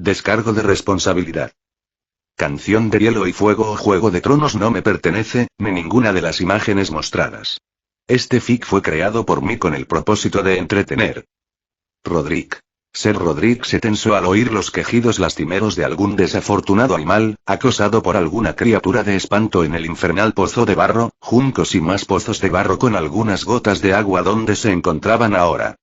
Descargo de responsabilidad. Canción de Hielo y Fuego o Juego de Tronos no me pertenece, ni ninguna de las imágenes mostradas. Este fic fue creado por mí con el propósito de entretener. Rodrik. Ser Rodrik se tensó al oír los quejidos lastimeros de algún desafortunado animal, acosado por alguna criatura de espanto en el infernal pozo de barro, juncos y más pozos de barro con algunas gotas de agua donde se encontraban ahora.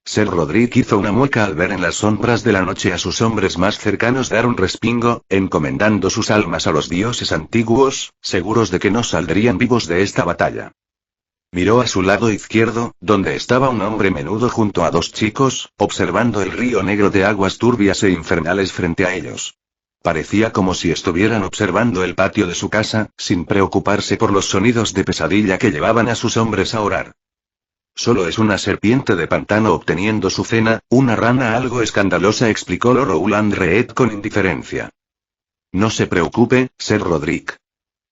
Ser Rodrik hizo una mueca al ver en las sombras de la noche a sus hombres más cercanos dar un respingo, encomendando sus almas a los dioses antiguos, seguros de que no saldrían vivos de esta batalla. Miró a su lado izquierdo, donde estaba un hombre menudo junto a dos chicos, observando el río negro de aguas turbias e infernales frente a ellos. Parecía como si estuvieran observando el patio de su casa, sin preocuparse por los sonidos de pesadilla que llevaban a sus hombres a orar. Solo es una serpiente de pantano obteniendo su cena, una rana algo escandalosa, explicó Roland Reed con indiferencia. No se preocupe, Ser Rodrik.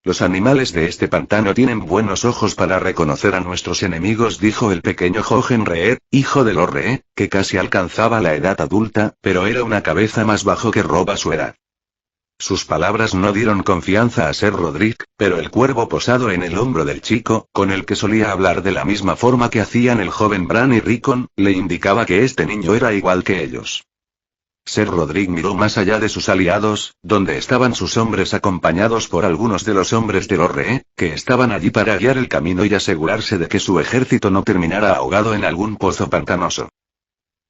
Los animales de este pantano tienen buenos ojos para reconocer a nuestros enemigos, dijo el pequeño Jochen Reed, hijo de Lord Reed, que casi alcanzaba la edad adulta, pero era una cabeza más bajo que Rob a su edad. Sus palabras no dieron confianza a Ser Rodrik, pero el cuervo posado en el hombro del chico, con el que solía hablar de la misma forma que hacían el joven Bran y Rickon, le indicaba que este niño era igual que ellos. Ser Rodrik miró más allá de sus aliados, donde estaban sus hombres acompañados por algunos de los hombres de Lord Reed, que estaban allí para guiar el camino y asegurarse de que su ejército no terminara ahogado en algún pozo pantanoso.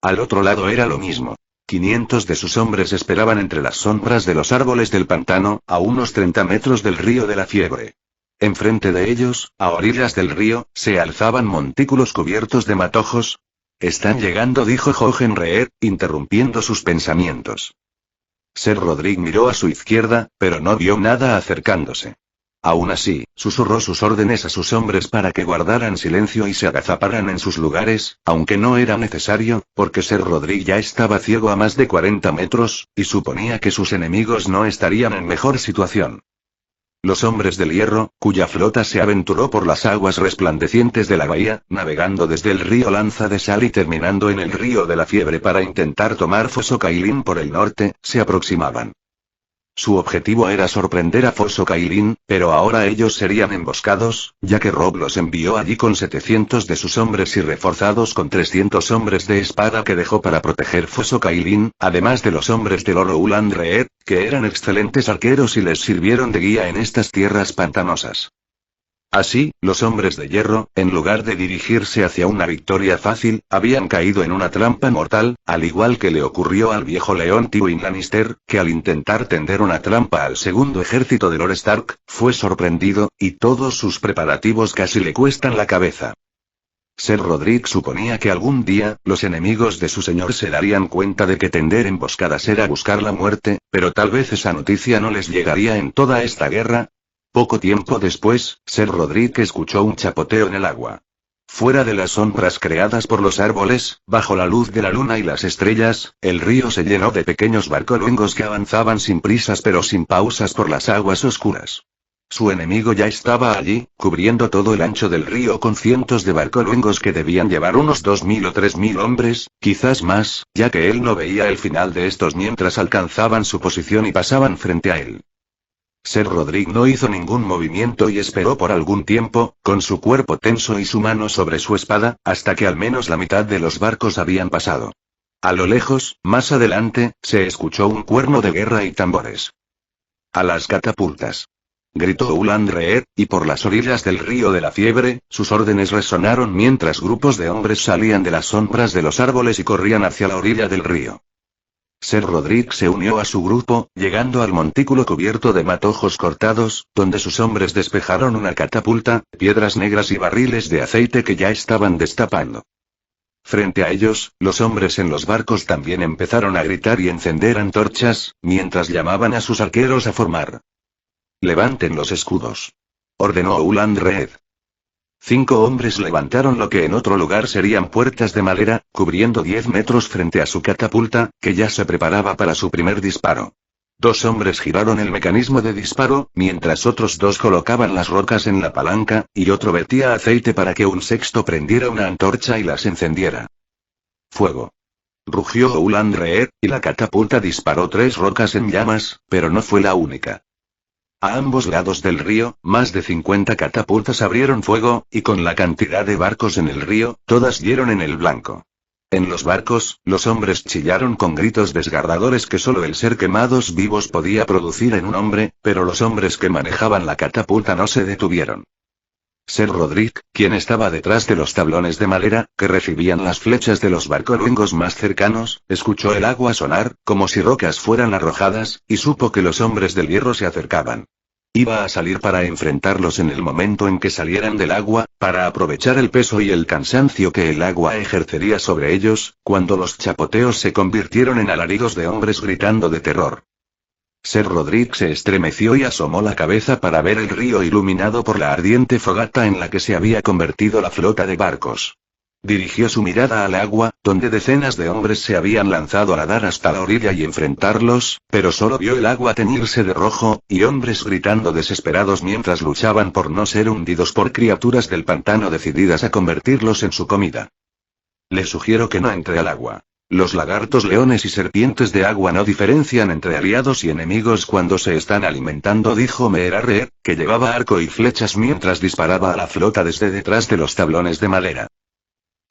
Al otro lado era lo mismo. 500 de sus hombres esperaban entre las sombras de los árboles del pantano, a unos 30 metros del río de la Fiebre. Enfrente de ellos, a orillas del río, se alzaban montículos cubiertos de matojos. Están llegando, dijo Jochen Reed, interrumpiendo sus pensamientos. Ser Rodrik miró a su izquierda, pero no vio nada acercándose. Aún así, susurró sus órdenes a sus hombres para que guardaran silencio y se agazaparan en sus lugares, aunque no era necesario, porque Ser Rodrik ya estaba ciego a más de 40 metros, y suponía que sus enemigos no estarían en mejor situación. Los hombres del hierro, cuya flota se aventuró por las aguas resplandecientes de la bahía, navegando desde el río Lanza de Sal y terminando en el río de la Fiebre para intentar tomar Fosso Cailin por el norte, se aproximaban. Su objetivo era sorprender a Fosso Cailin, pero ahora ellos serían emboscados, ya que Robb los envió allí con 700 de sus hombres y reforzados con 300 hombres de espada que dejó para proteger Fosso Cailin, además de los hombres de Roland Reed, que eran excelentes arqueros y les sirvieron de guía en estas tierras pantanosas. Así, los hombres de hierro, en lugar de dirigirse hacia una victoria fácil, habían caído en una trampa mortal, al igual que le ocurrió al viejo león Tywin Lannister, que al intentar tender una trampa al segundo ejército de Lord Stark, fue sorprendido, y todos sus preparativos casi le cuestan la cabeza. Ser Rodrik suponía que algún día, los enemigos de su señor se darían cuenta de que tender emboscadas era buscar la muerte, pero tal vez esa noticia no les llegaría en toda esta guerra. Poco tiempo después, Ser Rodrik escuchó un chapoteo en el agua. Fuera de las sombras creadas por los árboles, bajo la luz de la luna y las estrellas, el río se llenó de pequeños barcoluengos que avanzaban sin prisas pero sin pausas por las aguas oscuras. Su enemigo ya estaba allí, cubriendo todo el ancho del río con cientos de barcoluengos que debían llevar unos 2000 o 3000 hombres, quizás más, ya que él no veía el final de estos mientras alcanzaban su posición y pasaban frente a él. Ser Rodrik no hizo ningún movimiento y esperó por algún tiempo, con su cuerpo tenso y su mano sobre su espada, hasta que al menos la mitad de los barcos habían pasado. A lo lejos, más adelante, se escuchó un cuerno de guerra y tambores. ¡A las catapultas!, gritó Roland Reed, y por las orillas del río de la Fiebre, sus órdenes resonaron mientras grupos de hombres salían de las sombras de los árboles y corrían hacia la orilla del río. Ser Rodrik se unió a su grupo, llegando al montículo cubierto de matojos cortados, donde sus hombres despejaron una catapulta, piedras negras y barriles de aceite que ya estaban destapando. Frente a ellos, los hombres en los barcos también empezaron a gritar y encender antorchas, mientras llamaban a sus arqueros a formar. «Levanten los escudos», ordenó Roland Reed. 5 hombres levantaron lo que en otro lugar serían puertas de madera, cubriendo 10 metros frente a su catapulta, que ya se preparaba para su primer disparo. 2 hombres giraron el mecanismo de disparo, mientras otros 2 colocaban las rocas en la palanca, y otro vertía aceite para que un sexto prendiera una antorcha y las encendiera. Fuego. Rugió Ulandreed, y la catapulta disparó 3 rocas en llamas, pero no fue la única. A ambos lados del río, más de 50 catapultas abrieron fuego, y con la cantidad de barcos en el río, todas dieron en el blanco. En los barcos, los hombres chillaron con gritos desgarradores que solo el ser quemados vivos podía producir en un hombre, pero los hombres que manejaban la catapulta no se detuvieron. Ser Roderick, quien estaba detrás de los tablones de madera, que recibían las flechas de los barcoluengos más cercanos, escuchó el agua sonar, como si rocas fueran arrojadas, y supo que los hombres del hierro se acercaban. Iba a salir para enfrentarlos en el momento en que salieran del agua, para aprovechar el peso y el cansancio que el agua ejercería sobre ellos, cuando los chapoteos se convirtieron en alaridos de hombres gritando de terror. Ser Roderick se estremeció y asomó la cabeza para ver el río iluminado por la ardiente fogata en la que se había convertido la flota de barcos. Dirigió su mirada al agua, donde decenas de hombres se habían lanzado a nadar hasta la orilla y enfrentarlos, pero solo vio el agua teñirse de rojo, y hombres gritando desesperados mientras luchaban por no ser hundidos por criaturas del pantano decididas a convertirlos en su comida. Le sugiero que no entre al agua. Los lagartos, leones y serpientes de agua no diferencian entre aliados y enemigos cuando se están alimentando, dijo Meerareed, que llevaba arco y flechas mientras disparaba a la flota desde detrás de los tablones de madera.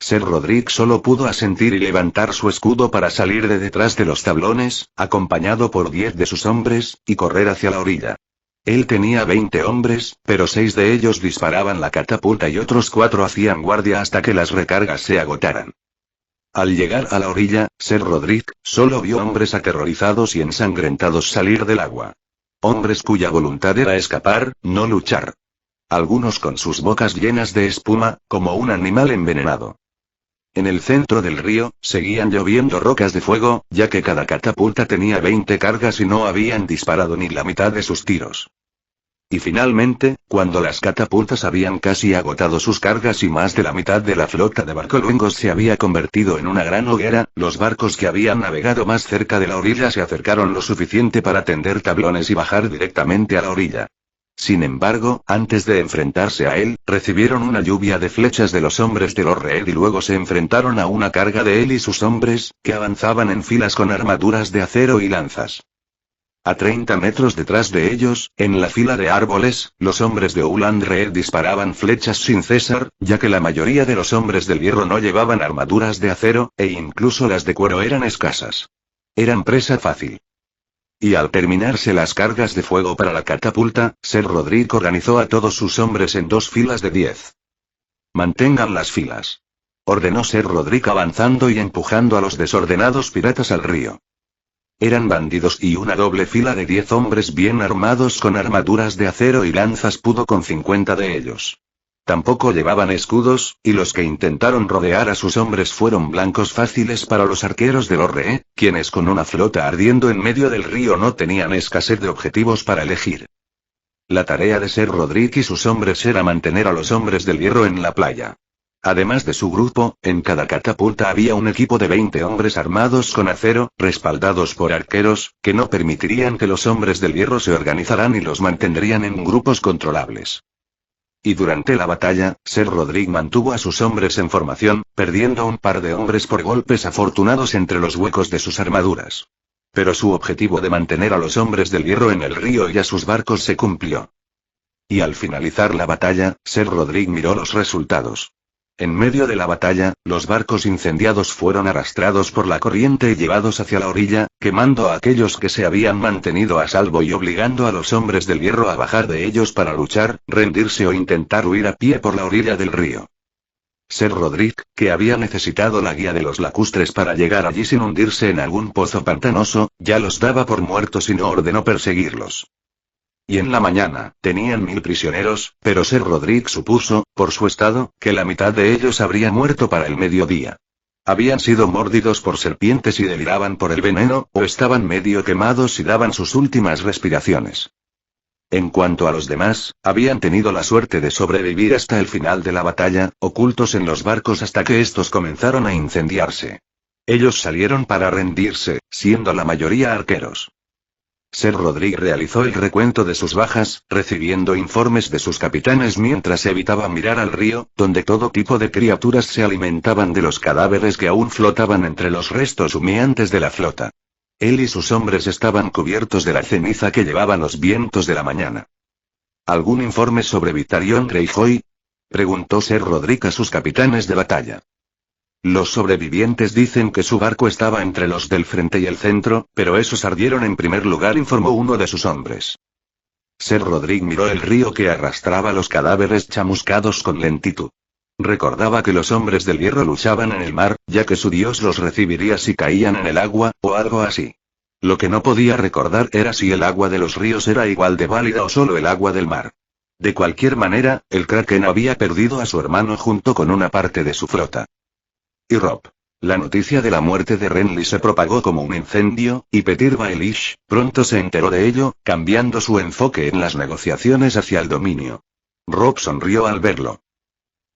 Ser Roderick solo pudo asentir y levantar su escudo para salir de detrás de los tablones, acompañado por 10 de sus hombres, y correr hacia la orilla. Él tenía 20 hombres, pero 6 de ellos disparaban la catapulta y otros 4 hacían guardia hasta que las recargas se agotaran. Al llegar a la orilla, Ser Roderick solo vio hombres aterrorizados y ensangrentados salir del agua. Hombres cuya voluntad era escapar, no luchar. Algunos con sus bocas llenas de espuma, como un animal envenenado. En el centro del río, seguían lloviendo rocas de fuego, ya que cada catapulta tenía 20 cargas y no habían disparado ni la mitad de sus tiros. Y finalmente, cuando las catapultas habían casi agotado sus cargas y más de la mitad de la flota de barcoluengos se había convertido en una gran hoguera, los barcos que habían navegado más cerca de la orilla se acercaron lo suficiente para tender tablones y bajar directamente a la orilla. Sin embargo, antes de enfrentarse a él, recibieron una lluvia de flechas de los hombres de Lorreed y luego se enfrentaron a una carga de él y sus hombres, que avanzaban en filas con armaduras de acero y lanzas. A 30 metros detrás de ellos, en la fila de árboles, los hombres de Ulandreed disparaban flechas sin cesar, ya que la mayoría de los hombres del hierro no llevaban armaduras de acero, e incluso las de cuero eran escasas. Eran presa fácil. Y al terminarse las cargas de fuego para la catapulta, Ser Roderick organizó a todos sus hombres en 2 filas de 10. Mantengan las filas. Ordenó Ser Roderick avanzando y empujando a los desordenados piratas al río. Eran bandidos y una doble fila de 10 hombres bien armados con armaduras de acero y lanzas pudo con 50 de ellos. Tampoco llevaban escudos, y los que intentaron rodear a sus hombres fueron blancos fáciles para los arqueros de Lorreed, quienes con una flota ardiendo en medio del río no tenían escasez de objetivos para elegir. La tarea de Ser Roderick y sus hombres era mantener a los hombres del hierro en la playa. Además de su grupo, en cada catapulta había un equipo de 20 hombres armados con acero, respaldados por arqueros, que no permitirían que los hombres del hierro se organizaran y los mantendrían en grupos controlables. Y durante la batalla, Ser Roderick mantuvo a sus hombres en formación, perdiendo un par de hombres por golpes afortunados entre los huecos de sus armaduras. Pero su objetivo de mantener a los hombres del hierro en el río y a sus barcos se cumplió. Y al finalizar la batalla, Ser Roderick miró los resultados. En medio de la batalla, los barcos incendiados fueron arrastrados por la corriente y llevados hacia la orilla, quemando a aquellos que se habían mantenido a salvo y obligando a los hombres del hierro a bajar de ellos para luchar, rendirse o intentar huir a pie por la orilla del río. Ser Roderick, que había necesitado la guía de los lacustres para llegar allí sin hundirse en algún pozo pantanoso, ya los daba por muertos y no ordenó perseguirlos. Y en la mañana, tenían 1000 prisioneros, pero Ser Roderick supuso, por su estado, que la mitad de ellos habría muerto para el mediodía. Habían sido mordidos por serpientes y deliraban por el veneno, o estaban medio quemados y daban sus últimas respiraciones. En cuanto a los demás, habían tenido la suerte de sobrevivir hasta el final de la batalla, ocultos en los barcos hasta que estos comenzaron a incendiarse. Ellos salieron para rendirse, siendo la mayoría arqueros. Ser Rodríguez realizó el recuento de sus bajas, recibiendo informes de sus capitanes mientras evitaba mirar al río, donde todo tipo de criaturas se alimentaban de los cadáveres que aún flotaban entre los restos humeantes de la flota. Él y sus hombres estaban cubiertos de la ceniza que llevaban los vientos de la mañana. ¿Algún informe sobre Victarion Greyjoy?, preguntó Ser Rodríguez a sus capitanes de batalla. Los sobrevivientes dicen que su barco estaba entre los del frente y el centro, pero esos ardieron en primer lugar, informó uno de sus hombres. Ser Rodríguez miró el río que arrastraba los cadáveres chamuscados con lentitud. Recordaba que los hombres del hierro luchaban en el mar, ya que su dios los recibiría si caían en el agua, o algo así. Lo que no podía recordar era si el agua de los ríos era igual de válida o solo el agua del mar. De cualquier manera, el Kraken había perdido a su hermano junto con una parte de su flota. Y Robb. La noticia de la muerte de Renly se propagó como un incendio, y Petyr Baelish pronto se enteró de ello, cambiando su enfoque en las negociaciones hacia el dominio. Robb sonrió al verlo.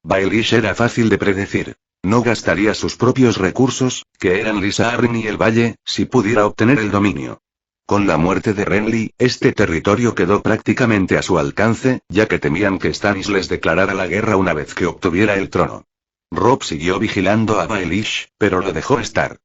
Baelish era fácil de predecir. No gastaría sus propios recursos, que eran Lisa Arryn y el Valle, si pudiera obtener el dominio. Con la muerte de Renly, este territorio quedó prácticamente a su alcance, ya que temían que Stannis les declarara la guerra una vez que obtuviera el trono. Robb siguió vigilando a Baelish, pero lo dejó estar.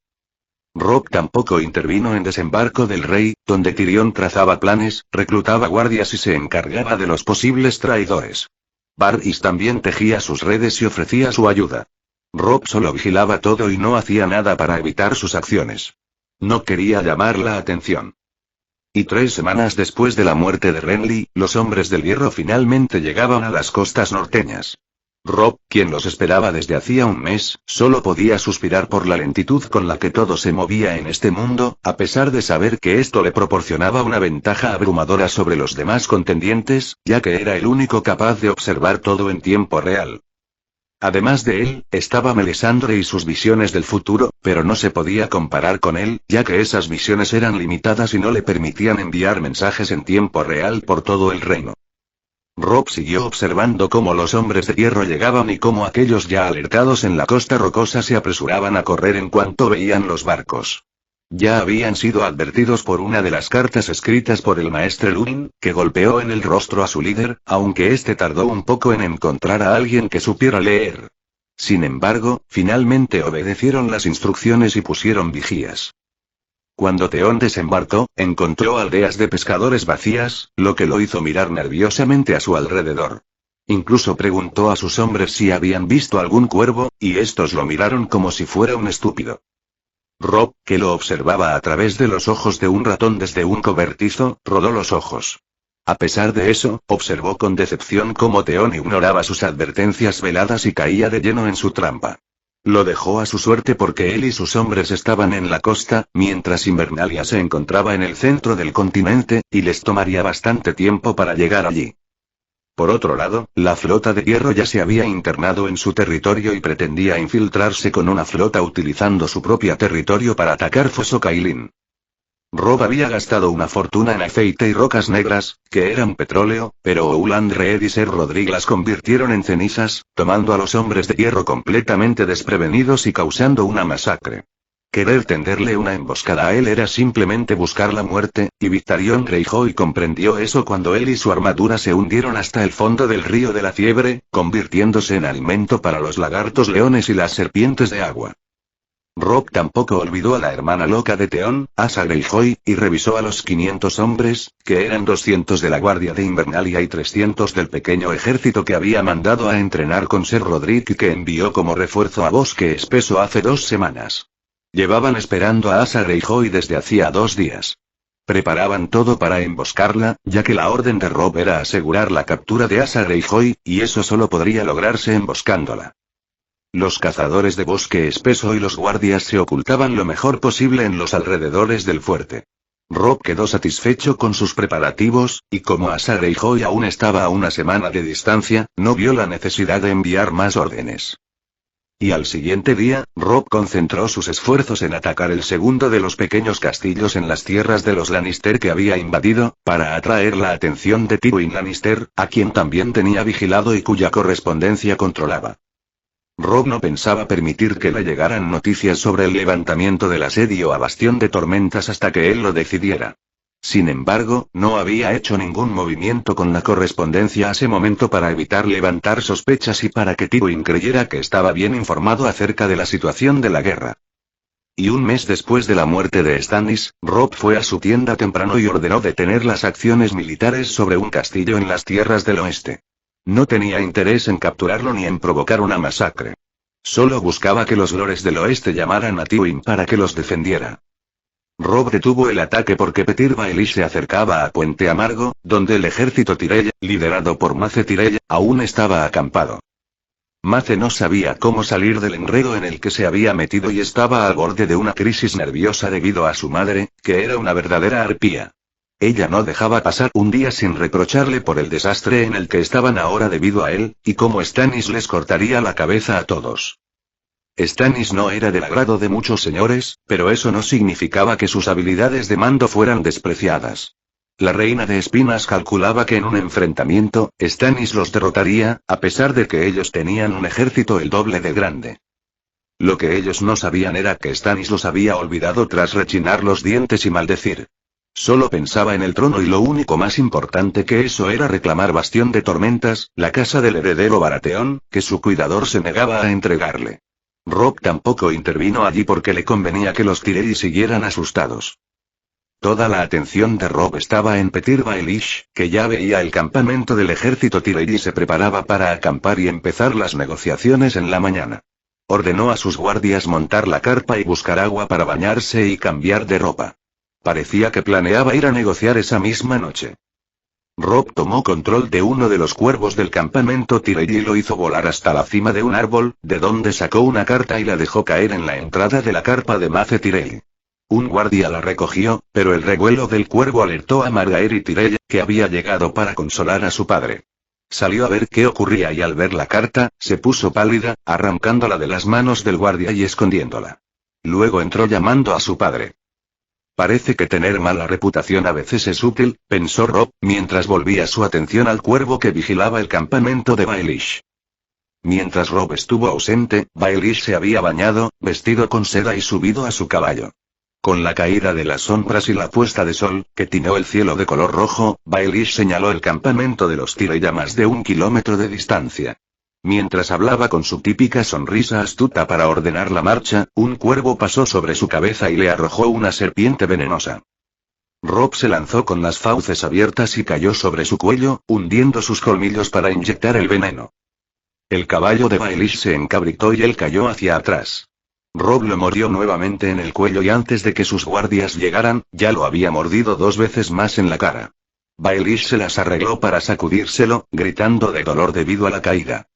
Robb tampoco intervino en Desembarco del Rey, donde Tyrion trazaba planes, reclutaba guardias y se encargaba de los posibles traidores. Varys también tejía sus redes y ofrecía su ayuda. Robb solo vigilaba todo y no hacía nada para evitar sus acciones. No quería llamar la atención. Y 3 semanas después de la muerte de Renly, los hombres del hierro finalmente llegaban a las costas norteñas. Robb, quien los esperaba desde hacía un mes, solo podía suspirar por la lentitud con la que todo se movía en este mundo, a pesar de saber que esto le proporcionaba una ventaja abrumadora sobre los demás contendientes, ya que era el único capaz de observar todo en tiempo real. Además de él, estaba Melisandre y sus visiones del futuro, pero no se podía comparar con él, ya que esas visiones eran limitadas y no le permitían enviar mensajes en tiempo real por todo el reino. Robb siguió observando cómo los hombres de hierro llegaban y cómo aquellos ya alertados en la costa rocosa se apresuraban a correr en cuanto veían los barcos. Ya habían sido advertidos por una de las cartas escritas por el maestre Lurin, que golpeó en el rostro a su líder, aunque este tardó un poco en encontrar a alguien que supiera leer. Sin embargo, finalmente obedecieron las instrucciones y pusieron vigías. Cuando Theon desembarcó, encontró aldeas de pescadores vacías, lo que lo hizo mirar nerviosamente a su alrededor. Incluso preguntó a sus hombres si habían visto algún cuervo, y estos lo miraron como si fuera un estúpido. Robb, que lo observaba a través de los ojos de un ratón desde un cobertizo, rodó los ojos. A pesar de eso, observó con decepción cómo Theon ignoraba sus advertencias veladas y caía de lleno en su trampa. Lo dejó a su suerte porque él y sus hombres estaban en la costa, mientras Invernalia se encontraba en el centro del continente, y les tomaría bastante tiempo para llegar allí. Por otro lado, la flota de hierro ya se había internado en su territorio y pretendía infiltrarse con una flota utilizando su propio territorio para atacar Foso Cailín. Robb había gastado una fortuna en aceite y rocas negras, que eran petróleo, pero Oland Reed y Ser Rodríguez las convirtieron en cenizas, tomando a los hombres de hierro completamente desprevenidos y causando una masacre. Querer tenderle una emboscada a él era simplemente buscar la muerte, y Victarion Greyjoy comprendió eso cuando él y su armadura se hundieron hasta el fondo del río de la fiebre, convirtiéndose en alimento para los lagartos leones y las serpientes de agua. Robb tampoco olvidó a la hermana loca de Theon, Asa Greyjoy, y revisó a los 500 hombres, que eran 200 de la guardia de Invernalia y 300 del pequeño ejército que había mandado a entrenar con Ser Rodríguez y que envió como refuerzo a Bosque Espeso hace 2 semanas. Llevaban esperando a Asa Greyjoy desde hacía 2 días. Preparaban todo para emboscarla, ya que la orden de Robb era asegurar la captura de Asa Greyjoy, y eso solo podría lograrse emboscándola. Los cazadores de Bosque Espeso y los guardias se ocultaban lo mejor posible en los alrededores del fuerte. Robb quedó satisfecho con sus preparativos, y como Asa Greyjoy aún estaba a una semana de distancia, no vio la necesidad de enviar más órdenes. Y al siguiente día, Robb concentró sus esfuerzos en atacar el segundo de los pequeños castillos en las tierras de los Lannister que había invadido, para atraer la atención de Tywin Lannister, a quien también tenía vigilado y cuya correspondencia controlaba. Robb no pensaba permitir que le llegaran noticias sobre el levantamiento del asedio a Bastión de Tormentas hasta que él lo decidiera. Sin embargo, no había hecho ningún movimiento con la correspondencia a ese momento para evitar levantar sospechas y para que Tywin creyera que estaba bien informado acerca de la situación de la guerra. Y un mes después de la muerte de Stannis, Robb fue a su tienda temprano y ordenó detener las acciones militares sobre un castillo en las tierras del oeste. No tenía interés en capturarlo ni en provocar una masacre. Solo buscaba que los lores del oeste llamaran a Tywin para que los defendiera. Robb detuvo el ataque porque Petyr Baelish se acercaba a Puente Amargo, donde el ejército Tyrell, liderado por Mace Tyrell, aún estaba acampado. Mace no sabía cómo salir del enredo en el que se había metido y estaba al borde de una crisis nerviosa debido a su madre, que era una verdadera arpía. Ella no dejaba pasar un día sin reprocharle por el desastre en el que estaban ahora debido a él, y cómo Stannis les cortaría la cabeza a todos. Stannis no era del agrado de muchos señores, pero eso no significaba que sus habilidades de mando fueran despreciadas. La reina de espinas calculaba que en un enfrentamiento, Stannis los derrotaría, a pesar de que ellos tenían un ejército el doble de grande. Lo que ellos no sabían era que Stannis los había olvidado tras rechinar los dientes y maldecir. Solo pensaba en el trono y lo único más importante que eso era reclamar Bastión de Tormentas, la casa del heredero Baratheon, que su cuidador se negaba a entregarle. Robb tampoco intervino allí porque le convenía que los Tyrell siguieran asustados. Toda la atención de Robb estaba en Petyr Baelish, que ya veía el campamento del ejército Tyrell y se preparaba para acampar y empezar las negociaciones en la mañana. Ordenó a sus guardias montar la carpa y buscar agua para bañarse y cambiar de ropa. Parecía que planeaba ir a negociar esa misma noche. Robb tomó control de uno de los cuervos del campamento Tyrell y lo hizo volar hasta la cima de un árbol, de donde sacó una carta y la dejó caer en la entrada de la carpa de Mace Tyrell. Un guardia la recogió, pero el revuelo del cuervo alertó a Margaery Tyrell, que había llegado para consolar a su padre. Salió a ver qué ocurría y al ver la carta, se puso pálida, arrancándola de las manos del guardia y escondiéndola. Luego entró llamando a su padre. Parece que tener mala reputación a veces es útil, pensó Robb, mientras volvía su atención al cuervo que vigilaba el campamento de Baelish. Mientras Robb estuvo ausente, Baelish se había bañado, vestido con seda y subido a su caballo. Con la caída de las sombras y la puesta de sol, que tiñó el cielo de color rojo, Baelish señaló el campamento de los Tyrell a más de 1 kilómetro de distancia. Mientras hablaba con su típica sonrisa astuta para ordenar la marcha, un cuervo pasó sobre su cabeza y le arrojó una serpiente venenosa. Robb se lanzó con las fauces abiertas y cayó sobre su cuello, hundiendo sus colmillos para inyectar el veneno. El caballo de Baelish se encabritó y él cayó hacia atrás. Robb lo mordió nuevamente en el cuello y antes de que sus guardias llegaran, ya lo había mordido 2 veces más en la cara. Baelish se las arregló para sacudírselo, gritando de dolor debido a la caída.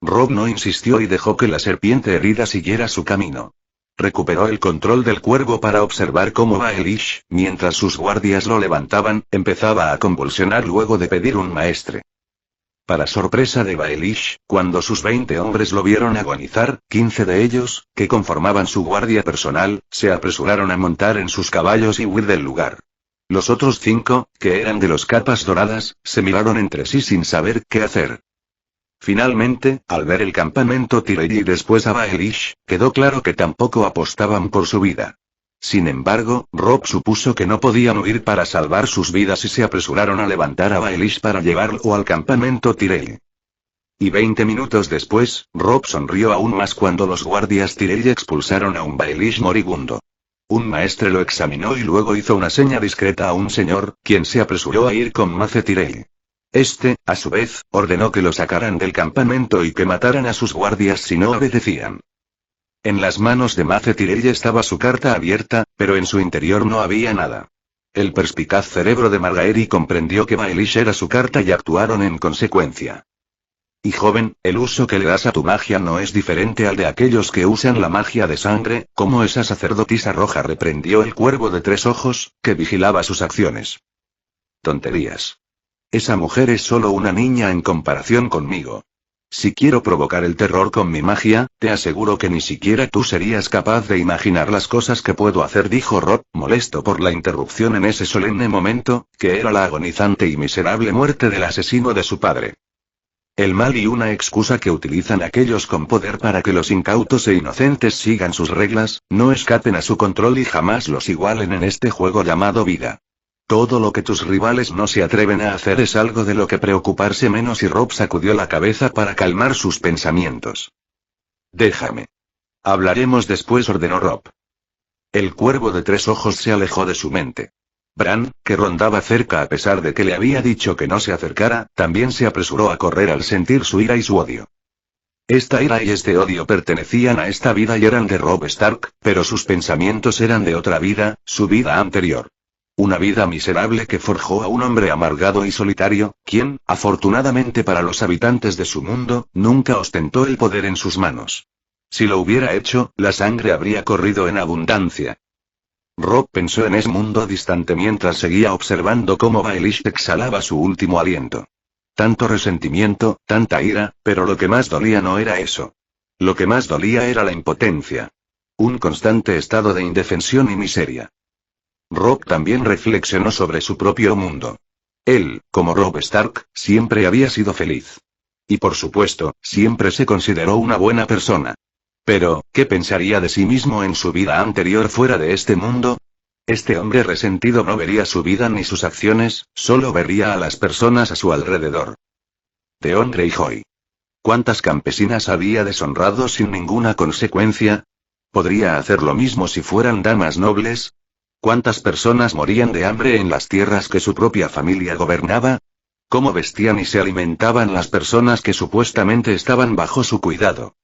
Robb no insistió y dejó que la serpiente herida siguiera su camino. Recuperó el control del cuervo para observar cómo Baelish, mientras sus guardias lo levantaban, empezaba a convulsionar luego de pedir un maestre. Para sorpresa de Baelish, cuando sus 20 hombres lo vieron agonizar, 15 de ellos, que conformaban su guardia personal, se apresuraron a montar en sus caballos y huir del lugar. Los otros 5, que eran de los capas doradas, se miraron entre sí sin saber qué hacer. Finalmente, al ver el campamento Tyrell y después a Baelish, quedó claro que tampoco apostaban por su vida. Sin embargo, Robb supuso que no podían huir para salvar sus vidas y se apresuraron a levantar a Baelish para llevarlo al campamento Tyrell. Y 20 minutos después, Robb sonrió aún más cuando los guardias Tyrell expulsaron a un Baelish moribundo. Un maestre lo examinó y luego hizo una seña discreta a un señor, quien se apresuró a ir con Mace Tyrell. Este, a su vez, ordenó que lo sacaran del campamento y que mataran a sus guardias si no obedecían. En las manos de Mace Tyrell estaba su carta abierta, pero en su interior no había nada. El perspicaz cerebro de Margaery comprendió que Baelish era su carta y actuaron en consecuencia. Y joven, el uso que le das a tu magia no es diferente al de aquellos que usan la magia de sangre, como esa sacerdotisa roja, reprendió el cuervo de 3 ojos, que vigilaba sus acciones. Tonterías. Esa mujer es solo una niña en comparación conmigo. Si quiero provocar el terror con mi magia, te aseguro que ni siquiera tú serías capaz de imaginar las cosas que puedo hacer, dijo Robb, molesto por la interrupción en ese solemne momento, que era la agonizante y miserable muerte del asesino de su padre. El mal y una excusa que utilizan aquellos con poder para que los incautos e inocentes sigan sus reglas, no escapen a su control y jamás los igualen en este juego llamado vida. Todo lo que tus rivales no se atreven a hacer es algo de lo que preocuparse menos, y Rob sacudió la cabeza para calmar sus pensamientos. Déjame. Hablaremos después, ordenó Rob. El cuervo de 3 ojos se alejó de su mente. Bran, que rondaba cerca a pesar de que le había dicho que no se acercara, también se apresuró a correr al sentir su ira y su odio. Esta ira y este odio pertenecían a esta vida y eran de Robb Stark, pero sus pensamientos eran de otra vida, su vida anterior. Una vida miserable que forjó a un hombre amargado y solitario, quien, afortunadamente para los habitantes de su mundo, nunca ostentó el poder en sus manos. Si lo hubiera hecho, la sangre habría corrido en abundancia. Robb pensó en ese mundo distante mientras seguía observando cómo Baelish exhalaba su último aliento. Tanto resentimiento, tanta ira, pero lo que más dolía no era eso. Lo que más dolía era la impotencia. Un constante estado de indefensión y miseria. Robb también reflexionó sobre su propio mundo. Él, como Robb Stark, siempre había sido feliz. Y por supuesto, siempre se consideró una buena persona. Pero, ¿qué pensaría de sí mismo en su vida anterior fuera de este mundo? Este hombre resentido no vería su vida ni sus acciones, solo vería a las personas a su alrededor. Theon Greyjoy. ¿Cuántas campesinas había deshonrado sin ninguna consecuencia? ¿Podría hacer lo mismo si fueran damas nobles? ¿Cuántas personas morían de hambre en las tierras que su propia familia gobernaba? ¿Cómo vestían y se alimentaban las personas que supuestamente estaban bajo su cuidado?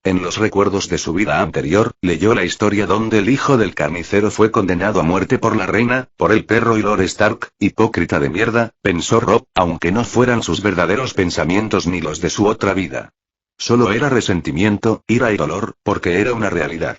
En los recuerdos de su vida anterior, leyó la historia donde el hijo del carnicero fue condenado a muerte por la reina, por el perro y Lord Stark, hipócrita de mierda, pensó Robb, aunque no fueran sus verdaderos pensamientos ni los de su otra vida. Solo era resentimiento, ira y dolor, porque era una realidad.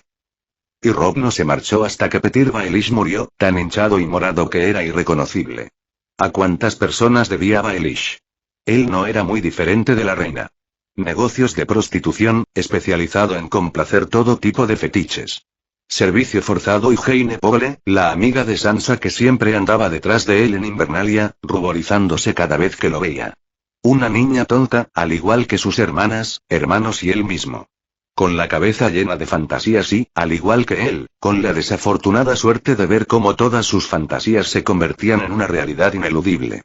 Y Robb no se marchó hasta que Petyr Baelish murió, tan hinchado y morado que era irreconocible. ¿A cuántas personas debía Baelish? Él no era muy diferente de la reina. Negocios de prostitución, especializado en complacer todo tipo de fetiches. Servicio forzado y Jaime Poole, la amiga de Sansa que siempre andaba detrás de él en Invernalia, ruborizándose cada vez que lo veía. Una niña tonta, al igual que sus hermanas, hermanos y él mismo. Con la cabeza llena de fantasías y, al igual que él, con la desafortunada suerte de ver cómo todas sus fantasías se convertían en una realidad ineludible.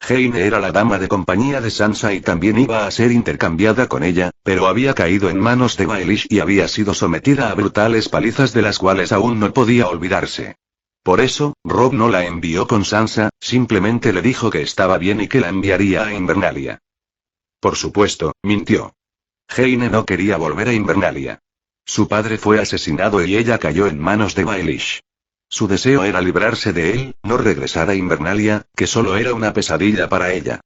Jaime era la dama de compañía de Sansa y también iba a ser intercambiada con ella, pero había caído en manos de Baelish y había sido sometida a brutales palizas de las cuales aún no podía olvidarse. Por eso, Robb no la envió con Sansa, simplemente le dijo que estaba bien y que la enviaría a Invernalia. Por supuesto, mintió. Jaime no quería volver a Invernalia. Su padre fue asesinado y ella cayó en manos de Baelish. Su deseo era librarse de él, no regresar a Invernalia, que solo era una pesadilla para ella.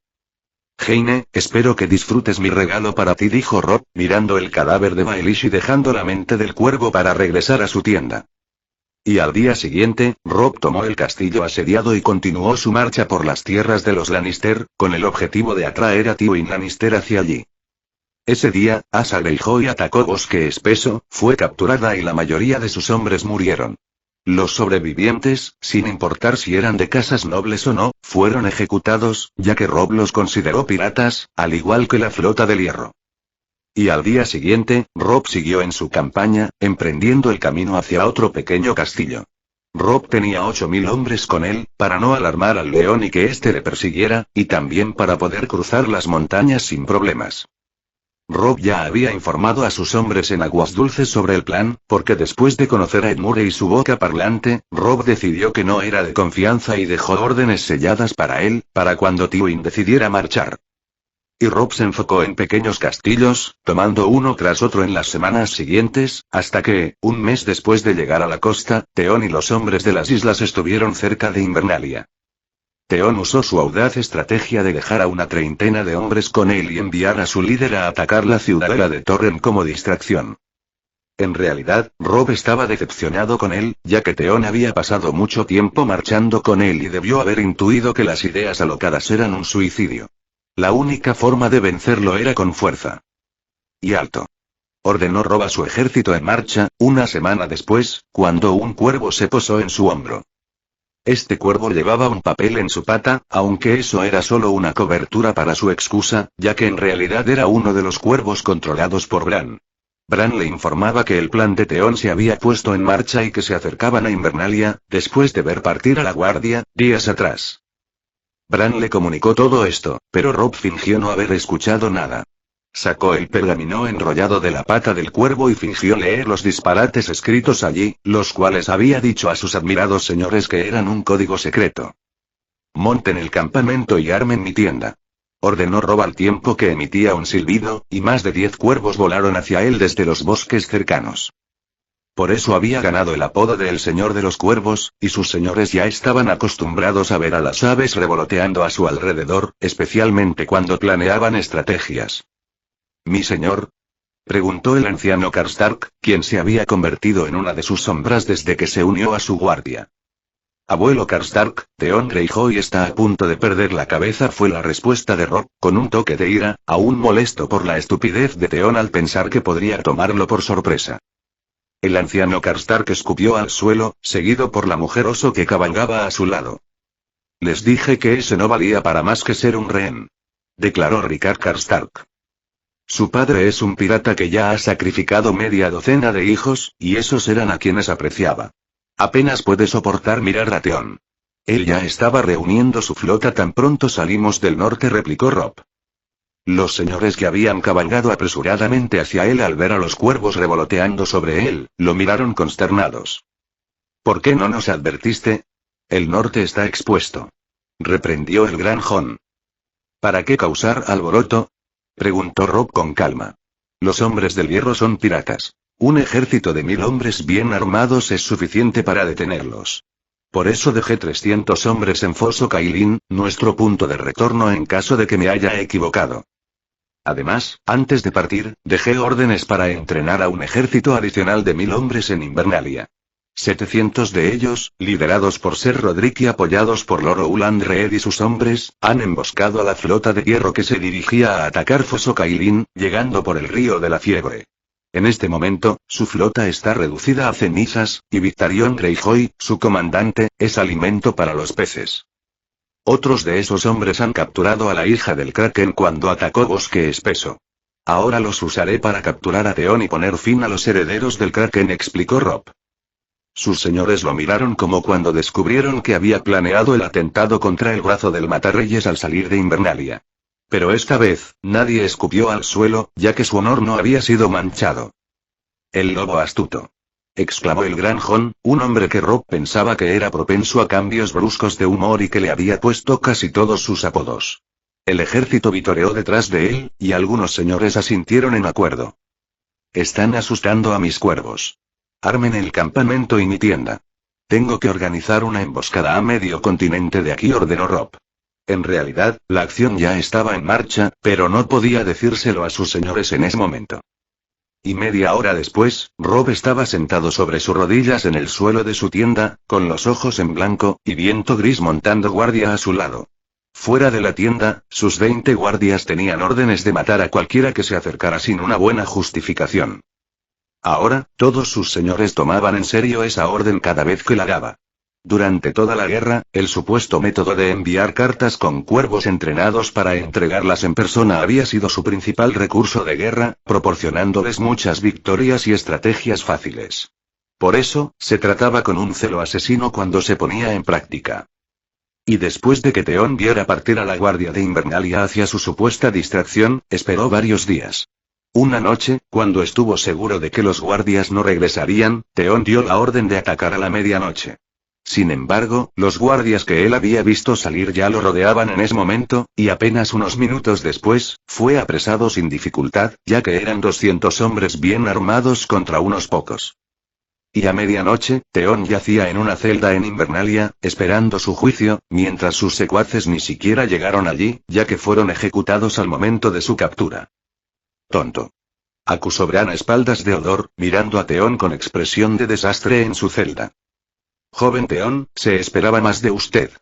Jaime, espero que disfrutes mi regalo para ti, dijo Robb, mirando el cadáver de Baelish y dejando la mente del cuervo para regresar a su tienda. Y al día siguiente, Robb tomó el castillo asediado y continuó su marcha por las tierras de los Lannister, con el objetivo de atraer a Tywin Lannister hacia allí. Ese día, Asa Greyjoy atacó Bosque Espeso, fue capturada y la mayoría de sus hombres murieron. Los sobrevivientes, sin importar si eran de casas nobles o no, fueron ejecutados, ya que Robb los consideró piratas, al igual que la flota del Hierro. Y al día siguiente, Robb siguió en su campaña, emprendiendo el camino hacia otro pequeño castillo. Robb tenía 8000 hombres con él, para no alarmar al león y que éste le persiguiera, y también para poder cruzar las montañas sin problemas. Robb ya había informado a sus hombres en Aguas Dulces sobre el plan, porque después de conocer a Edmure y su boca parlante, Robb decidió que no era de confianza y dejó órdenes selladas para él, para cuando Tywin decidiera marchar. Y Robb se enfocó en pequeños castillos, tomando uno tras otro en las semanas siguientes, hasta que, un mes después de llegar a la costa, Theon y los hombres de las islas estuvieron cerca de Invernalia. Theon usó su audaz estrategia de dejar a una treintena de hombres con él y enviar a su líder a atacar la ciudadela de Torrhen como distracción. En realidad, Robb estaba decepcionado con él, ya que Theon había pasado mucho tiempo marchando con él y debió haber intuido que las ideas alocadas eran un suicidio. La única forma de vencerlo era con fuerza. Y alto. Ordenó Robb a su ejército en marcha, una semana después, cuando un cuervo se posó en su hombro. Este cuervo llevaba un papel en su pata, aunque eso era solo una cobertura para su excusa, ya que en realidad era uno de los cuervos controlados por Bran. Bran le informaba que el plan de Theon se había puesto en marcha y que se acercaban a Invernalia, después de ver partir a la guardia, días atrás. Bran le comunicó todo esto, pero Robb fingió no haber escuchado nada. Sacó el pergamino enrollado de la pata del cuervo y fingió leer los disparates escritos allí, los cuales había dicho a sus admirados señores que eran un código secreto. «Monten el campamento y armen mi tienda», ordenó Robb al tiempo que emitía un silbido, y más de 10 cuervos volaron hacia él desde los bosques cercanos. Por eso había ganado el apodo de El Señor de los Cuervos, y sus señores ya estaban acostumbrados a ver a las aves revoloteando a su alrededor, especialmente cuando planeaban estrategias. «¿Mi señor?», preguntó el anciano Karstark, quien se había convertido en una de sus sombras desde que se unió a su guardia. «Abuelo Karstark, Theon Greyjoy está a punto de perder la cabeza», fue la respuesta de Robb, con un toque de ira, aún molesto por la estupidez de Theon al pensar que podría tomarlo por sorpresa. El anciano Karstark escupió al suelo, seguido por la mujer oso que cabalgaba a su lado. «Les dije que ese no valía para más que ser un rehén», declaró Rickard Karstark. «Su padre es un pirata que ya ha sacrificado media docena de hijos, y esos eran a quienes apreciaba. Apenas puede soportar mirar a Theon. Él ya estaba reuniendo su flota tan pronto salimos del norte», replicó Robb. Los señores que habían cabalgado apresuradamente hacia él al ver a los cuervos revoloteando sobre él, lo miraron consternados. «¿Por qué no nos advertiste? El norte está expuesto», reprendió el gran Jon. «¿Para qué causar alboroto?», preguntó Robb con calma. «Los hombres del hierro son piratas. Un ejército de 1000 hombres bien armados es suficiente para detenerlos. Por eso dejé 300 hombres en Foso Cailín, nuestro punto de retorno en caso de que me haya equivocado. Además, antes de partir, dejé órdenes para entrenar a un ejército adicional de 1000 hombres en Invernalia. 700 de ellos, liderados por Ser Rodrik y apoyados por Lord Ulandred y sus hombres, han emboscado a la flota de hierro que se dirigía a atacar Foso Cailín, llegando por el río de la Fiebre. En este momento, su flota está reducida a cenizas, y Victarion Greyjoy, su comandante, es alimento para los peces. Otros de esos hombres han capturado a la hija del Kraken cuando atacó Bosque Espeso. Ahora los usaré para capturar a Theon y poner fin a los herederos del Kraken», explicó Robb. Sus señores lo miraron como cuando descubrieron que había planeado el atentado contra el brazo del Matarreyes al salir de Invernalia. Pero esta vez, nadie escupió al suelo, ya que su honor no había sido manchado. «El lobo astuto», exclamó el gran Jon, un hombre que Robb pensaba que era propenso a cambios bruscos de humor y que le había puesto casi todos sus apodos. El ejército vitoreó detrás de él, y algunos señores asintieron en acuerdo. «Están asustando a mis cuervos. Armen el campamento y mi tienda. Tengo que organizar una emboscada a medio continente de aquí», ordenó Robb. En realidad, la acción ya estaba en marcha, pero no podía decírselo a sus señores en ese momento. Y media hora después, Robb estaba sentado sobre sus rodillas en el suelo de su tienda, con los ojos en blanco, y Viento Gris montando guardia a su lado. Fuera de la tienda, sus 20 guardias tenían órdenes de matar a cualquiera que se acercara sin una buena justificación. Ahora, todos sus señores tomaban en serio esa orden cada vez que la daba. Durante toda la guerra, el supuesto método de enviar cartas con cuervos entrenados para entregarlas en persona había sido su principal recurso de guerra, proporcionándoles muchas victorias y estrategias fáciles. Por eso, se trataba con un celo asesino cuando se ponía en práctica. Y después de que Theon viera partir a la guardia de Invernalia hacia su supuesta distracción, esperó varios días. Una noche, cuando estuvo seguro de que los guardias no regresarían, Theon dio la orden de atacar a la medianoche. Sin embargo, los guardias que él había visto salir ya lo rodeaban en ese momento, y apenas unos minutos después, fue apresado sin dificultad, ya que eran 200 hombres bien armados contra unos pocos. Y a medianoche, Theon yacía en una celda en Invernalia, esperando su juicio, mientras sus secuaces ni siquiera llegaron allí, ya que fueron ejecutados al momento de su captura. «Tonto», acusó Bran a espaldas de Hodor, mirando a Theon con expresión de desastre en su celda. «Joven Theon, se esperaba más de usted»,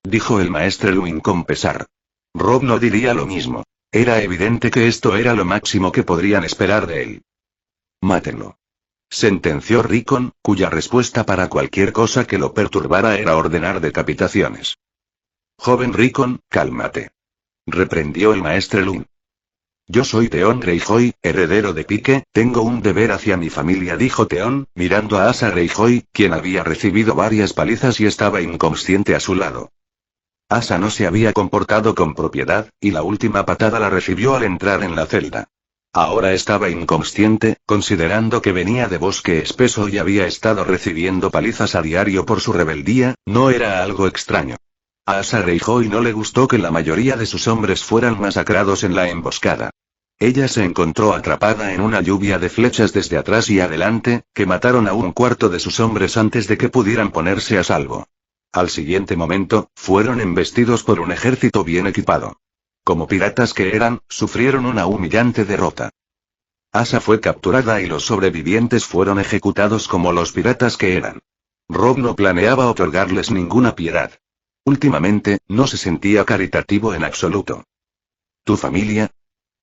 dijo el maestre Luwin con pesar. Robb no diría lo mismo. Era evidente que esto era lo máximo que podrían esperar de él. «Mátenlo», sentenció Rickon, cuya respuesta para cualquier cosa que lo perturbara era ordenar decapitaciones. «Joven Rickon, cálmate», reprendió el maestre Luwin. Yo soy Theon Greyjoy, heredero de Pike, tengo un deber hacia mi familia, dijo Theon, mirando a Asa Greyjoy, quien había recibido varias palizas y estaba inconsciente a su lado. Asa no se había comportado con propiedad, y la última patada la recibió al entrar en la celda. Ahora estaba inconsciente, considerando que venía de bosque espeso y había estado recibiendo palizas a diario por su rebeldía, no era algo extraño. A Asa Greyjoy no le gustó que la mayoría de sus hombres fueran masacrados en la emboscada. Ella se encontró atrapada en una lluvia de flechas desde atrás y adelante, que mataron a un cuarto de sus hombres antes de que pudieran ponerse a salvo. Al siguiente momento, fueron embestidos por un ejército bien equipado. Como piratas que eran, sufrieron una humillante derrota. Asa fue capturada y los sobrevivientes fueron ejecutados como los piratas que eran. Robb no planeaba otorgarles ninguna piedad. Últimamente, no se sentía caritativo en absoluto. ¿Tu familia?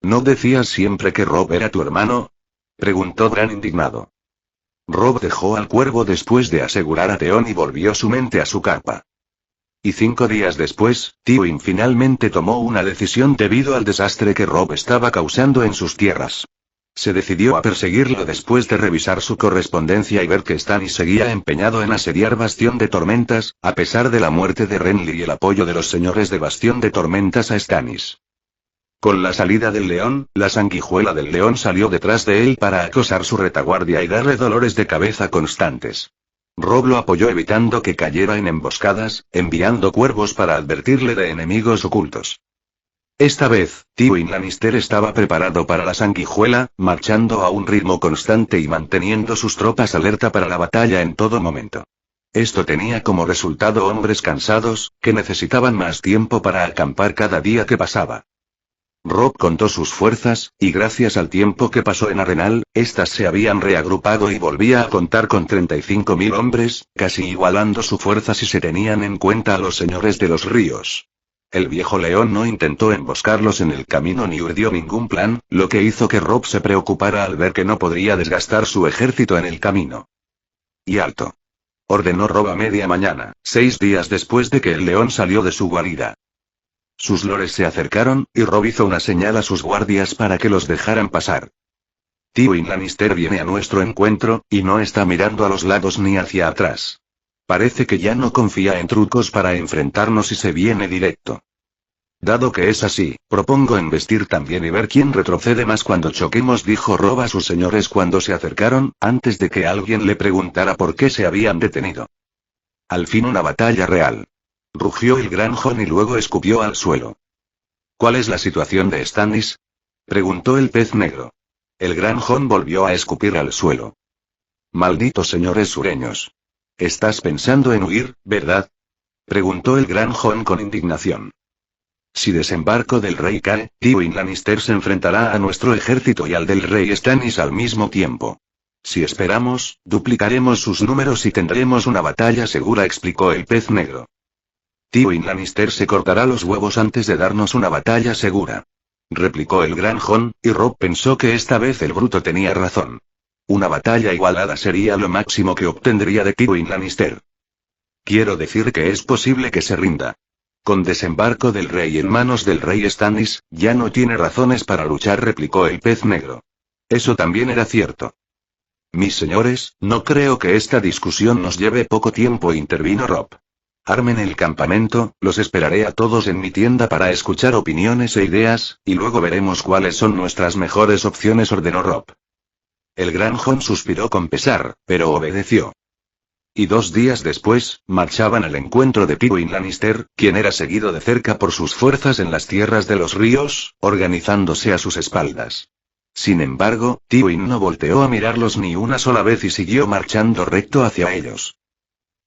¿No decías siempre que Robb era tu hermano? Preguntó Bran indignado. Robb dejó al cuervo después de asegurar a Theon y volvió su mente a su carpa. Y 5 días después, Tywin finalmente tomó una decisión debido al desastre que Robb estaba causando en sus tierras. Se decidió a perseguirlo después de revisar su correspondencia y ver que Stannis seguía empeñado en asediar Bastión de Tormentas, a pesar de la muerte de Renly y el apoyo de los señores de Bastión de Tormentas a Stannis. Con la salida del león, la sanguijuela del león salió detrás de él para acosar su retaguardia y darle dolores de cabeza constantes. Robb lo apoyó evitando que cayera en emboscadas, enviando cuervos para advertirle de enemigos ocultos. Esta vez, Tywin Lannister estaba preparado para la sanguijuela, marchando a un ritmo constante y manteniendo sus tropas alerta para la batalla en todo momento. Esto tenía como resultado hombres cansados, que necesitaban más tiempo para acampar cada día que pasaba. Robb contó sus fuerzas, y gracias al tiempo que pasó en Arenal, estas se habían reagrupado y volvía a contar con 35.000 hombres, casi igualando su fuerza si se tenían en cuenta a los señores de los ríos. El viejo león no intentó emboscarlos en el camino ni urdió ningún plan, lo que hizo que Robb se preocupara al ver que no podría desgastar su ejército en el camino. Y alto. Ordenó Robb a media mañana, 6 días después de que el león salió de su guarida. Sus lores se acercaron, y Robb hizo una señal a sus guardias para que los dejaran pasar. Tywin Lannister viene a nuestro encuentro, y no está mirando a los lados ni hacia atrás. Parece que ya no confía en trucos para enfrentarnos y se viene directo. Dado que es así, propongo embestir también y ver quién retrocede más cuando choquemos, dijo Robb a sus señores cuando se acercaron, antes de que alguien le preguntara por qué se habían detenido. Al fin una batalla real. Rugió el gran Jon y luego escupió al suelo. ¿Cuál es la situación de Stannis? Preguntó el pez negro. El gran Jon volvió a escupir al suelo. Malditos señores sureños. ¿Estás pensando en huir, verdad? Preguntó el gran Jon con indignación. Si desembarco del rey cae, Tywin Lannister se enfrentará a nuestro ejército y al del rey Stannis al mismo tiempo. Si esperamos, duplicaremos sus números y tendremos una batalla segura, explicó el pez negro. Tywin Lannister se cortará los huevos antes de darnos una batalla segura. Replicó el gran Jon, y Robb pensó que esta vez el bruto tenía razón. Una batalla igualada sería lo máximo que obtendría de Tywin Lannister. Quiero decir que es posible que se rinda. Con desembarco del rey en manos del rey Stannis, ya no tiene razones para luchar, replicó el pez negro. Eso también era cierto. Mis señores, no creo que esta discusión nos lleve poco tiempo, intervino Robb. Armen el campamento, los esperaré a todos en mi tienda para escuchar opiniones e ideas, y luego veremos cuáles son nuestras mejores opciones, ordenó Robb. El gran Jon suspiró con pesar, pero obedeció. Y 2 días después, marchaban al encuentro de Tywin Lannister, quien era seguido de cerca por sus fuerzas en las tierras de los ríos, organizándose a sus espaldas. Sin embargo, Tywin no volteó a mirarlos ni una sola vez y siguió marchando recto hacia ellos.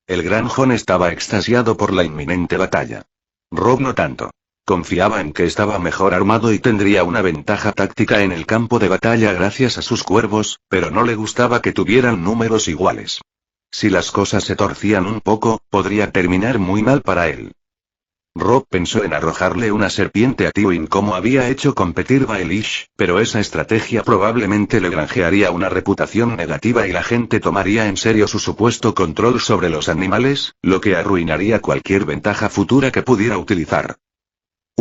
El gran Jon estaba extasiado por la inminente batalla. Robb no tanto. Confiaba en que estaba mejor armado y tendría una ventaja táctica en el campo de batalla gracias a sus cuervos, pero no le gustaba que tuvieran números iguales. Si las cosas se torcían un poco, podría terminar muy mal para él. Robb pensó en arrojarle una serpiente a Tywin como había hecho con Petyr Baelish, pero esa estrategia probablemente le granjearía una reputación negativa y la gente tomaría en serio su supuesto control sobre los animales, lo que arruinaría cualquier ventaja futura que pudiera utilizar.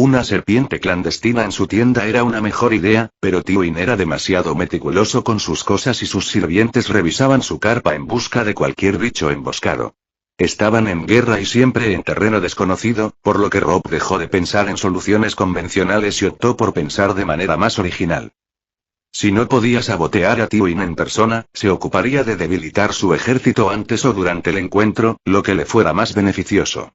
Una serpiente clandestina en su tienda era una mejor idea, pero Tywin era demasiado meticuloso con sus cosas y sus sirvientes revisaban su carpa en busca de cualquier bicho emboscado. Estaban en guerra y siempre en terreno desconocido, por lo que Robb dejó de pensar en soluciones convencionales y optó por pensar de manera más original. Si no podía sabotear a Tywin en persona, se ocuparía de debilitar su ejército antes o durante el encuentro, lo que le fuera más beneficioso.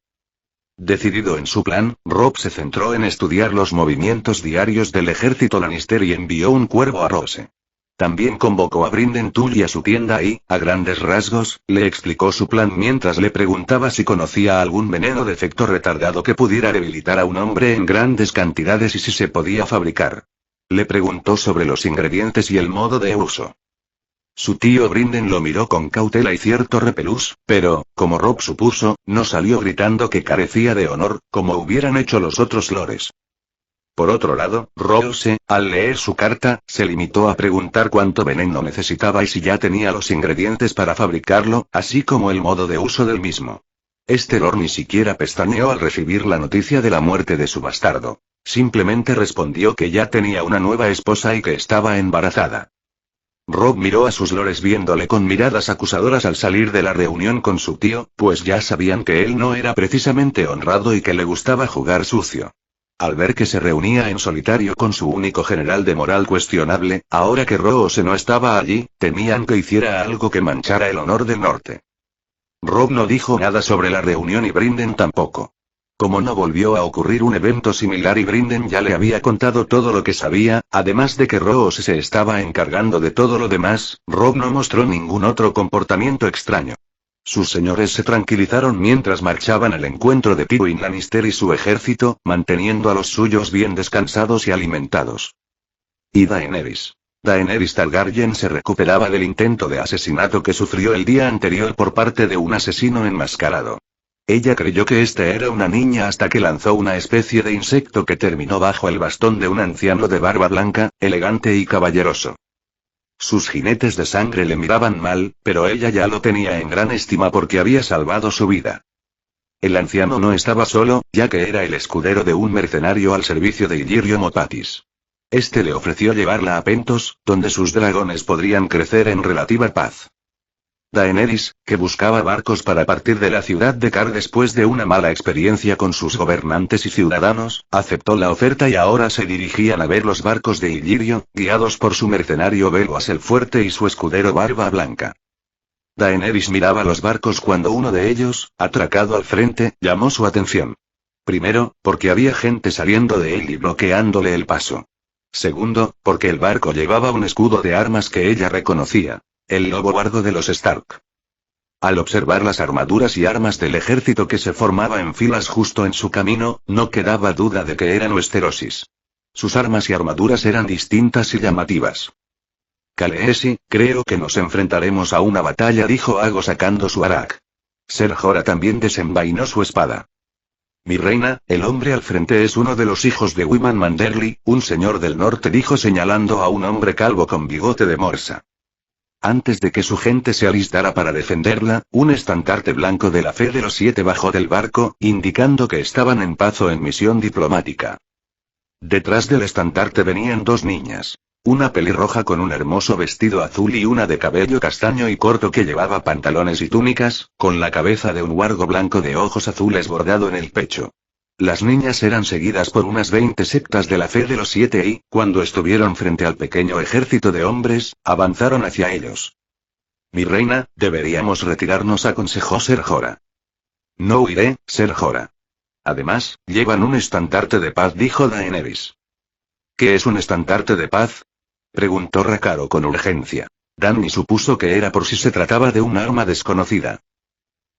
Decidido en su plan, Robb se centró en estudiar los movimientos diarios del ejército Lannister y envió un cuervo a Roose. También convocó a Brynden Tully a su tienda y, a grandes rasgos, le explicó su plan mientras le preguntaba si conocía algún veneno de efecto retardado que pudiera debilitar a un hombre en grandes cantidades y si se podía fabricar. Le preguntó sobre los ingredientes y el modo de uso. Su tío Brynden lo miró con cautela y cierto repelús, pero, como Robb supuso, no salió gritando que carecía de honor, como hubieran hecho los otros lores. Por otro lado, Roose, al leer su carta, se limitó a preguntar cuánto veneno necesitaba y si ya tenía los ingredientes para fabricarlo, así como el modo de uso del mismo. Este lord ni siquiera pestañeó al recibir la noticia de la muerte de su bastardo. Simplemente respondió que ya tenía una nueva esposa y que estaba embarazada. Robb miró a sus lores viéndole con miradas acusadoras al salir de la reunión con su tío, pues ya sabían que él no era precisamente honrado y que le gustaba jugar sucio. Al ver que se reunía en solitario con su único general de moral cuestionable, ahora que Roose no estaba allí, temían que hiciera algo que manchara el honor del norte. Robb no dijo nada sobre la reunión y Brynden tampoco. Como no volvió a ocurrir un evento similar y Brynden ya le había contado todo lo que sabía, además de que Roose se estaba encargando de todo lo demás, Robb no mostró ningún otro comportamiento extraño. Sus señores se tranquilizaron mientras marchaban al encuentro de Tywin Lannister y su ejército, manteniendo a los suyos bien descansados y alimentados. Y Daenerys. Daenerys Targaryen se recuperaba del intento de asesinato que sufrió el día anterior por parte de un asesino enmascarado. Ella creyó que esta era una niña hasta que lanzó una especie de insecto que terminó bajo el bastón de un anciano de barba blanca, elegante y caballeroso. Sus jinetes de sangre le miraban mal, pero ella ya lo tenía en gran estima porque había salvado su vida. El anciano no estaba solo, ya que era el escudero de un mercenario al servicio de Illyrio Mopatis. Este le ofreció llevarla a Pentos, donde sus dragones podrían crecer en relativa paz. Daenerys, que buscaba barcos para partir de la ciudad de Car después de una mala experiencia con sus gobernantes y ciudadanos, aceptó la oferta y ahora se dirigían a ver los barcos de Illyrio, guiados por su mercenario Beloas el Fuerte y su escudero Barba Blanca. Daenerys miraba los barcos cuando uno de ellos, atracado al frente, llamó su atención. Primero, porque había gente saliendo de él y bloqueándole el paso. Segundo, porque el barco llevaba un escudo de armas que ella reconocía. El lobo guardo de los Stark. Al observar las armaduras y armas del ejército que se formaba en filas justo en su camino, no quedaba duda de que eran Westerosis. Sus armas y armaduras eran distintas y llamativas. Khaleesi, creo que nos enfrentaremos a una batalla, dijo Ago sacando su arak. Ser Jorah también desenvainó su espada. Mi reina, el hombre al frente es uno de los hijos de Wyman Manderly, un señor del norte, dijo señalando a un hombre calvo con bigote de morsa. Antes de que su gente se alistara para defenderla, un estandarte blanco de la Fe de los Siete bajó del barco, indicando que estaban en paz o en misión diplomática. Detrás del estandarte venían dos niñas. Una pelirroja con un hermoso vestido azul y una de cabello castaño y corto que llevaba pantalones y túnicas, con la cabeza de un huargo blanco de ojos azules bordado en el pecho. Las niñas eran seguidas por unas 20 sectas de la Fe de los Siete y, cuando estuvieron frente al pequeño ejército de hombres, avanzaron hacia ellos. Mi reina, deberíamos retirarnos, aconsejó Ser Jorah. No huiré, Ser Jorah. Además, llevan un estandarte de paz, dijo Daenerys. ¿Qué es un estandarte de paz?, preguntó Rakaro con urgencia. Dany supuso que era por si se trataba de un arma desconocida.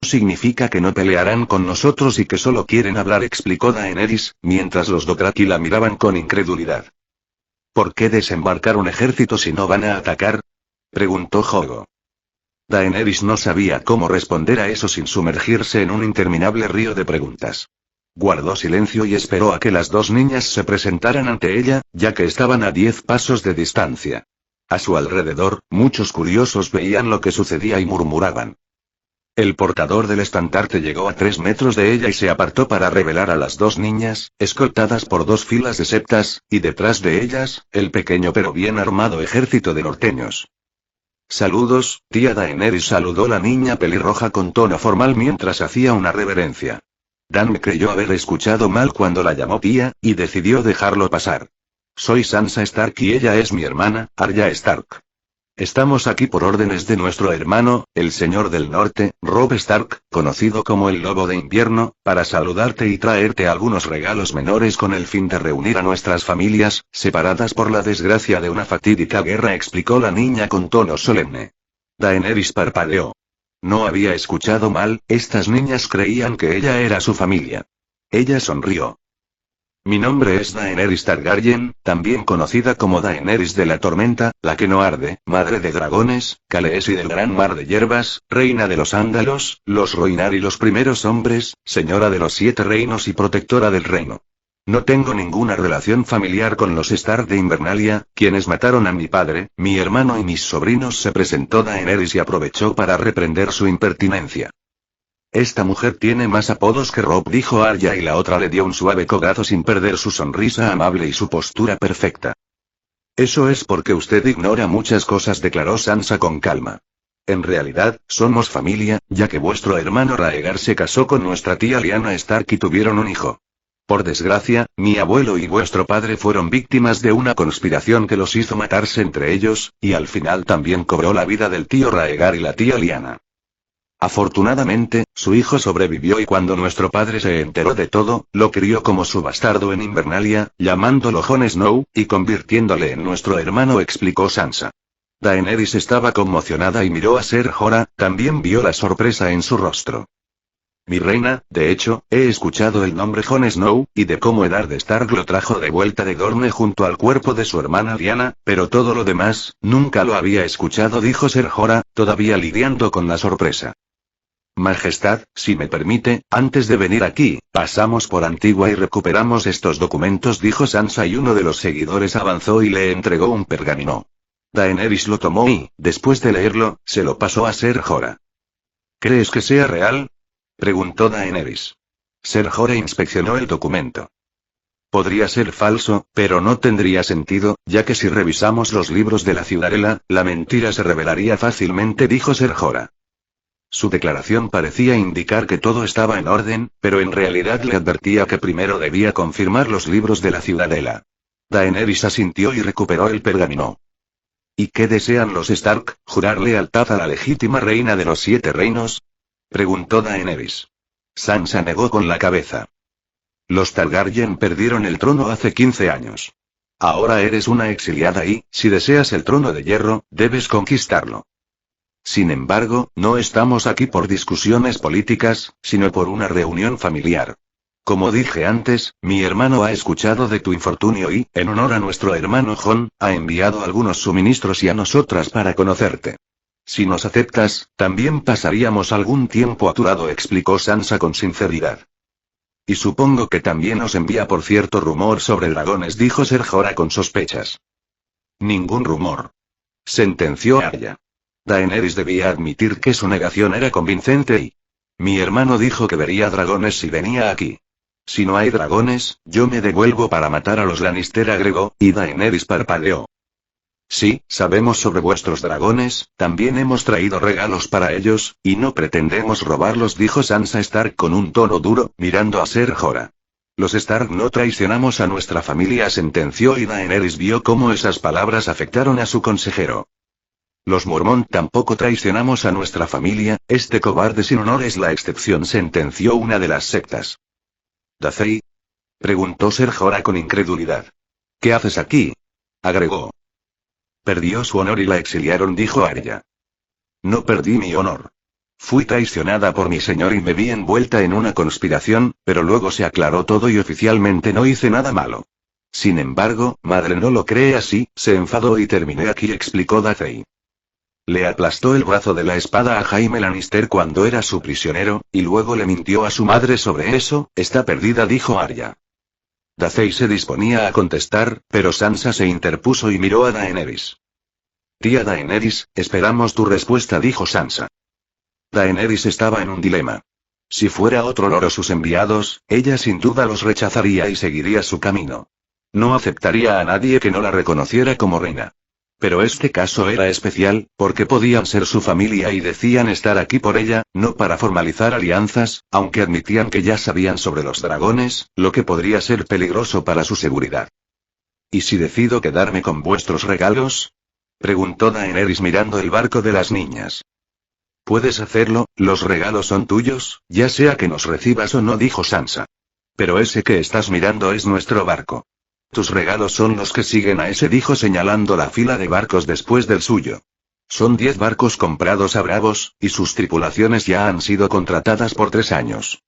Significa que no pelearán con nosotros y que solo quieren hablar, explicó Daenerys, mientras los Dothraki la miraban con incredulidad. ¿Por qué desembarcar un ejército si no van a atacar?, preguntó Jogo. Daenerys no sabía cómo responder a eso sin sumergirse en un interminable río de preguntas. Guardó silencio y esperó a que las dos niñas se presentaran ante ella, ya que estaban a 10 pasos de distancia. A su alrededor, muchos curiosos veían lo que sucedía y murmuraban. El portador del estandarte llegó a 3 metros de ella y se apartó para revelar a las dos niñas, escoltadas por 2 filas de septas, y detrás de ellas, el pequeño pero bien armado ejército de norteños. Saludos, tía Daenerys, saludó la niña pelirroja con tono formal mientras hacía una reverencia. Dan creyó haber escuchado mal cuando la llamó tía, y decidió dejarlo pasar. Soy Sansa Stark y ella es mi hermana, Arya Stark. Estamos aquí por órdenes de nuestro hermano, el señor del norte, Robb Stark, conocido como el Lobo de Invierno, para saludarte y traerte algunos regalos menores con el fin de reunir a nuestras familias, separadas por la desgracia de una fatídica guerra, explicó la niña con tono solemne. Daenerys parpadeó. No había escuchado mal, estas niñas creían que ella era su familia. Ella sonrió. Mi nombre es Daenerys Targaryen, también conocida como Daenerys de la Tormenta, la que no arde, madre de dragones, Khaleesi del gran mar de hierbas, reina de los Ándalos, los Rhoynar y los primeros hombres, señora de los 7 reinos y protectora del reino. No tengo ninguna relación familiar con los Stark de Invernalia, quienes mataron a mi padre, mi hermano y mis sobrinos, se presentó Daenerys y aprovechó para reprender su impertinencia. Esta mujer tiene más apodos que Robb, dijo Arya, y la otra le dio un suave codazo sin perder su sonrisa amable y su postura perfecta. Eso es porque usted ignora muchas cosas, declaró Sansa con calma. En realidad, somos familia, ya que vuestro hermano Raegar se casó con nuestra tía Lyanna Stark y tuvieron un hijo. Por desgracia, mi abuelo y vuestro padre fueron víctimas de una conspiración que los hizo matarse entre ellos, y al final también cobró la vida del tío Raegar y la tía Lyanna. Afortunadamente, su hijo sobrevivió y cuando nuestro padre se enteró de todo, lo crió como su bastardo en Invernalia, llamándolo Jon Snow, y convirtiéndole en nuestro hermano, explicó Sansa. Daenerys estaba conmocionada y miró a Ser Jorah, también vio la sorpresa en su rostro. Mi reina, de hecho, he escuchado el nombre Jon Snow, y de cómo Eddard Stark lo trajo de vuelta de Dorne junto al cuerpo de su hermana Lyanna, pero todo lo demás, nunca lo había escuchado, dijo Ser Jorah, todavía lidiando con la sorpresa. Majestad, si me permite, antes de venir aquí, pasamos por Antigua y recuperamos estos documentos, dijo Sansa, y uno de los seguidores avanzó y le entregó un pergamino. Daenerys lo tomó y, después de leerlo, se lo pasó a Ser Jorah. ¿Crees que sea real?, preguntó Daenerys. Ser Jorah inspeccionó el documento. Podría ser falso, pero no tendría sentido, ya que si revisamos los libros de la Ciudadela, la mentira se revelaría fácilmente, dijo Ser Jorah. Su declaración parecía indicar que todo estaba en orden, pero en realidad le advertía que primero debía confirmar los libros de la Ciudadela. Daenerys asintió y recuperó el pergamino. ¿Y qué desean los Stark? ¿Jurar lealtad a la legítima reina de los 7 reinos?, preguntó Daenerys. Sansa negó con la cabeza. Los Targaryen perdieron el trono hace 15 años. Ahora eres una exiliada y, si deseas el trono de hierro, debes conquistarlo. Sin embargo, no estamos aquí por discusiones políticas, sino por una reunión familiar. Como dije antes, mi hermano ha escuchado de tu infortunio y, en honor a nuestro hermano Jon, ha enviado algunos suministros y a nosotras para conocerte. Si nos aceptas, también pasaríamos algún tiempo a tu lado, explicó Sansa con sinceridad. Y supongo que también os envía por cierto rumor sobre dragones, dijo Ser Jorah con sospechas. Ningún rumor, sentenció Arya. Daenerys debía admitir que su negación era convincente y... Mi hermano dijo que vería dragones si venía aquí. Si no hay dragones, yo me devuelvo para matar a los Lannister, agregó, y Daenerys parpadeó. Sí, sabemos sobre vuestros dragones, también hemos traído regalos para ellos, y no pretendemos robarlos, dijo Sansa Stark con un tono duro, mirando a Ser Jorah. Los Stark no traicionamos a nuestra familia, sentenció, y Daenerys vio cómo esas palabras afectaron a su consejero. Los Mormont tampoco traicionamos a nuestra familia, este cobarde sin honor es la excepción, sentenció una de las sectas. ¿Dacey?, preguntó Ser Jorah con incredulidad. ¿Qué haces aquí?, agregó. Perdió su honor y la exiliaron, dijo Arya. No perdí mi honor. Fui traicionada por mi señor y me vi envuelta en una conspiración, pero luego se aclaró todo y oficialmente no hice nada malo. Sin embargo, madre no lo cree así, se enfadó y terminé aquí, explicó Dacey. Le aplastó el brazo de la espada a Jaime Lannister cuando era su prisionero, y luego le mintió a su madre sobre eso. Está perdida, dijo Arya. Dacey se disponía a contestar, pero Sansa se interpuso y miró a Daenerys. Tía Daenerys, esperamos tu respuesta, dijo Sansa. Daenerys estaba en un dilema. Si fuera otro lord o sus enviados, ella sin duda los rechazaría y seguiría su camino. No aceptaría a nadie que no la reconociera como reina. Pero este caso era especial, porque podían ser su familia y decían estar aquí por ella, no para formalizar alianzas, aunque admitían que ya sabían sobre los dragones, lo que podría ser peligroso para su seguridad. ¿Y si decido quedarme con vuestros regalos? Preguntó Daenerys mirando el barco de las niñas. Puedes hacerlo, los regalos son tuyos, ya sea que nos recibas o no, dijo Sansa. Pero ese que estás mirando es nuestro barco. Tus regalos son los que siguen a ese, dijo señalando la fila de barcos después del suyo. Son 10 barcos comprados a Bravos, y sus tripulaciones ya han sido contratadas por 3 años.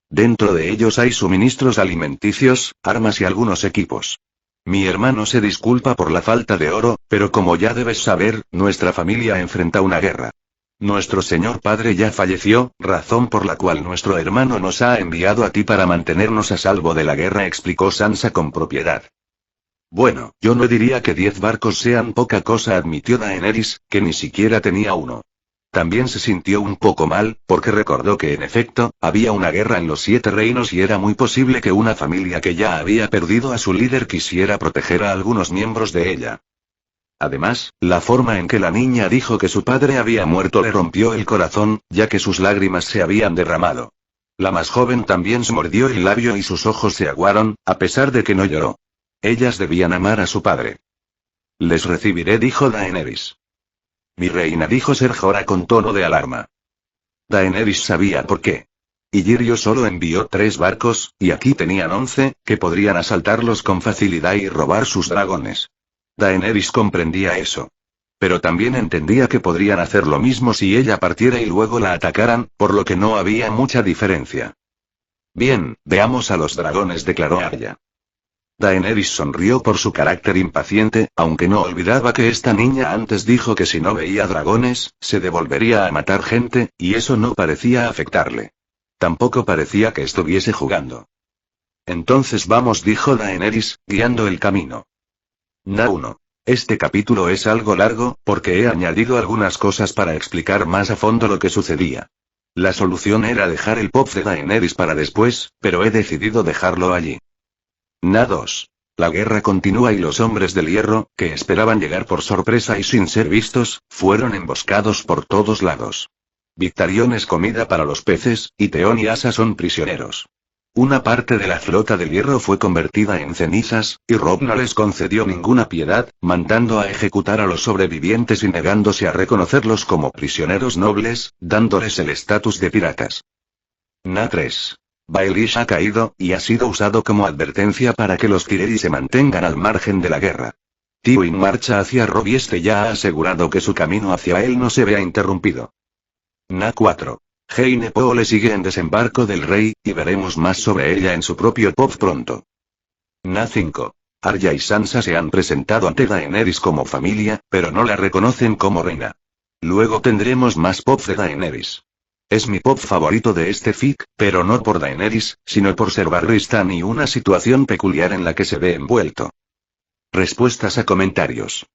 Dentro de ellos hay suministros alimenticios, armas y algunos equipos. Mi hermano se disculpa por la falta de oro, pero como ya debes saber, nuestra familia enfrenta una guerra. Nuestro señor padre ya falleció, razón por la cual nuestro hermano nos ha enviado a ti para mantenernos a salvo de la guerra, explicó Sansa con propiedad. Bueno, yo no diría que 10 barcos sean poca cosa, admitió Daenerys, que ni siquiera tenía uno. También se sintió un poco mal, porque recordó que en efecto, había una guerra en los 7 reinos y era muy posible que una familia que ya había perdido a su líder quisiera proteger a algunos miembros de ella. Además, la forma en que la niña dijo que su padre había muerto le rompió el corazón, ya que sus lágrimas se habían derramado. La más joven también se mordió el labio y sus ojos se aguaron, a pesar de que no lloró. Ellas debían amar a su padre. Les recibiré, dijo Daenerys. Mi reina, dijo Ser Jorah con tono de alarma. Daenerys sabía por qué. Illyrio solo envió 3 barcos, y aquí tenían 11, que podrían asaltarlos con facilidad y robar sus dragones. Daenerys comprendía eso. Pero también entendía que podrían hacer lo mismo si ella partiera y luego la atacaran, por lo que no había mucha diferencia. Bien, veamos a los dragones, declaró Arya. Daenerys sonrió por su carácter impaciente, aunque no olvidaba que esta niña antes dijo que si no veía dragones, se devolvería a matar gente, y eso no parecía afectarle. Tampoco parecía que estuviese jugando. Entonces vamos, dijo Daenerys, guiando el camino. Na 1. Este capítulo es algo largo, porque he añadido algunas cosas para explicar más a fondo lo que sucedía. La solución era dejar el pop de Daenerys para después, pero he decidido dejarlo allí. Na 2. La guerra continúa y los hombres del hierro, que esperaban llegar por sorpresa y sin ser vistos, fueron emboscados por todos lados. Victarion es comida para los peces, y Theon y Asa son prisioneros. Una parte de la flota del hierro fue convertida en cenizas, y Robb no les concedió ninguna piedad, mandando a ejecutar a los sobrevivientes y negándose a reconocerlos como prisioneros nobles, dándoles el estatus de piratas. Na 3. Baelish ha caído, y ha sido usado como advertencia para que los Tyrelli se mantengan al margen de la guerra. Tywin marcha hacia Robb y este ya ha asegurado que su camino hacia él no se vea interrumpido. Na 4. Jaime Poe le sigue en Desembarco del Rey, y veremos más sobre ella en su propio pop pronto. Na 5. Arya y Sansa se han presentado ante Daenerys como familia, pero no la reconocen como reina. Luego tendremos más pop de Daenerys. Es mi pop favorito de este fic, pero no por Daenerys, sino por Ser Barristan y una situación peculiar en la que se ve envuelto. Respuestas a comentarios.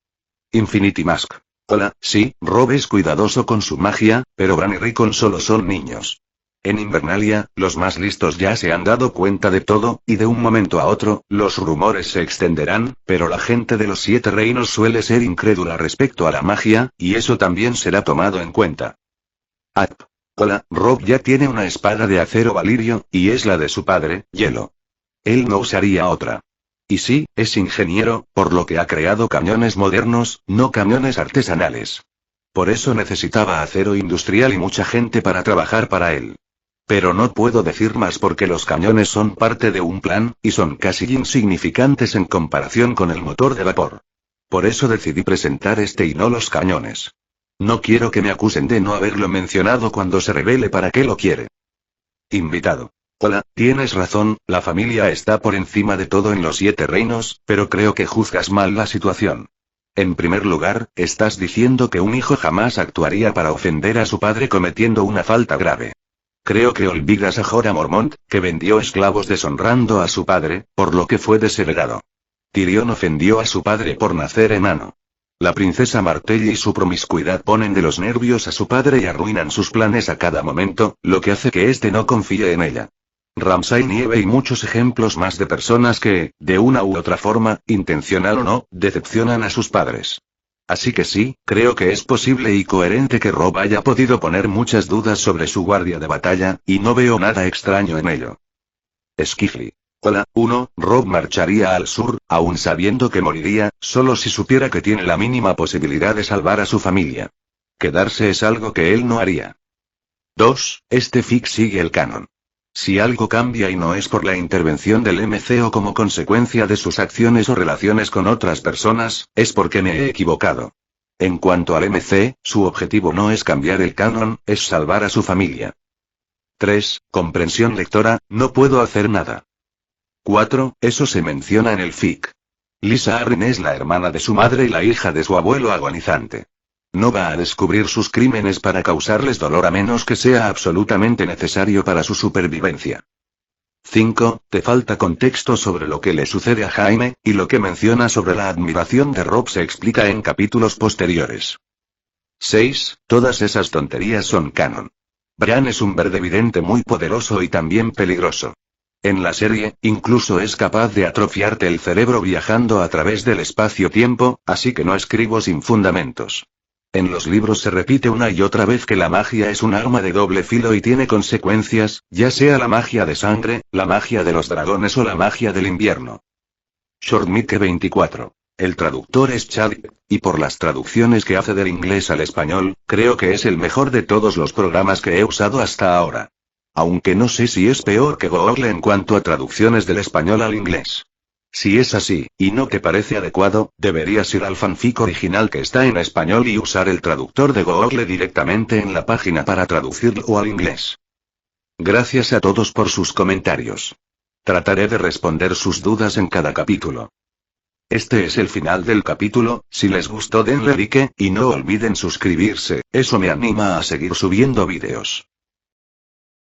Infinity Mask. Hola, sí, Robb es cuidadoso con su magia, pero Bran y Rickon solo son niños. En Invernalia, los más listos ya se han dado cuenta de todo, y de un momento a otro, los rumores se extenderán, pero la gente de los 7 reinos suele ser incrédula respecto a la magia, y eso también será tomado en cuenta. App. Hola, Robb ya tiene una espada de acero valirio, y es la de su padre, Hielo. Él no usaría otra. Y sí, es ingeniero, por lo que ha creado cañones modernos, no cañones artesanales. Por eso necesitaba acero industrial y mucha gente para trabajar para él. Pero no puedo decir más porque los cañones son parte de un plan, y son casi insignificantes en comparación con el motor de vapor. Por eso decidí presentar este y no los cañones. No quiero que me acusen de no haberlo mencionado cuando se revele para qué lo quiere. Invitado. Hola, tienes razón, la familia está por encima de todo en los 7 reinos, pero creo que juzgas mal la situación. En primer lugar, estás diciendo que un hijo jamás actuaría para ofender a su padre cometiendo una falta grave. Creo que olvidas a Jorah Mormont, que vendió esclavos deshonrando a su padre, por lo que fue desheredado. Tyrion ofendió a su padre por nacer enano. La princesa Martell y su promiscuidad ponen de los nervios a su padre y arruinan sus planes a cada momento, lo que hace que éste no confíe en ella. Ramsay Nieve y muchos ejemplos más de personas que, de una u otra forma, intencional o no, decepcionan a sus padres. Así que sí, creo que es posible y coherente que Robb haya podido poner muchas dudas sobre su guardia de batalla, y no veo nada extraño en ello. Skiffly. Hola, 1. Robb marcharía al sur, aun sabiendo que moriría, solo si supiera que tiene la mínima posibilidad de salvar a su familia. Quedarse es algo que él no haría. 2. Este fic sigue el canon. Si algo cambia y no es por la intervención del MC o como consecuencia de sus acciones o relaciones con otras personas, es porque me he equivocado. En cuanto al MC, su objetivo no es cambiar el canon, es salvar a su familia. 3. Comprensión lectora, no puedo hacer nada. 4. Eso se menciona en el fic. Lisa Arryn es la hermana de su madre y la hija de su abuelo agonizante. No va a descubrir sus crímenes para causarles dolor a menos que sea absolutamente necesario para su supervivencia. 5. Te falta contexto sobre lo que le sucede a Jaime, y lo que menciona sobre la admiración de Robb se explica en capítulos posteriores. 6. Todas esas tonterías son canon. Bran es un verde vidente muy poderoso y también peligroso. En la serie, incluso es capaz de atrofiarte el cerebro viajando a través del espacio-tiempo, así que no escribo sin fundamentos. En los libros se repite una y otra vez que la magia es un arma de doble filo y tiene consecuencias, ya sea la magia de sangre, la magia de los dragones o la magia del invierno. Shortmike 24. El traductor es Chadwick, y por las traducciones que hace del inglés al español, creo que es el mejor de todos los programas que he usado hasta ahora. Aunque no sé si es peor que Google en cuanto a traducciones del español al inglés. Si es así, y no te parece adecuado, deberías ir al fanfic original que está en español y usar el traductor de Google directamente en la página para traducirlo al inglés. Gracias a todos por sus comentarios. Trataré de responder sus dudas en cada capítulo. Este es el final del capítulo, si les gustó denle like, y no olviden suscribirse, eso me anima a seguir subiendo vídeos.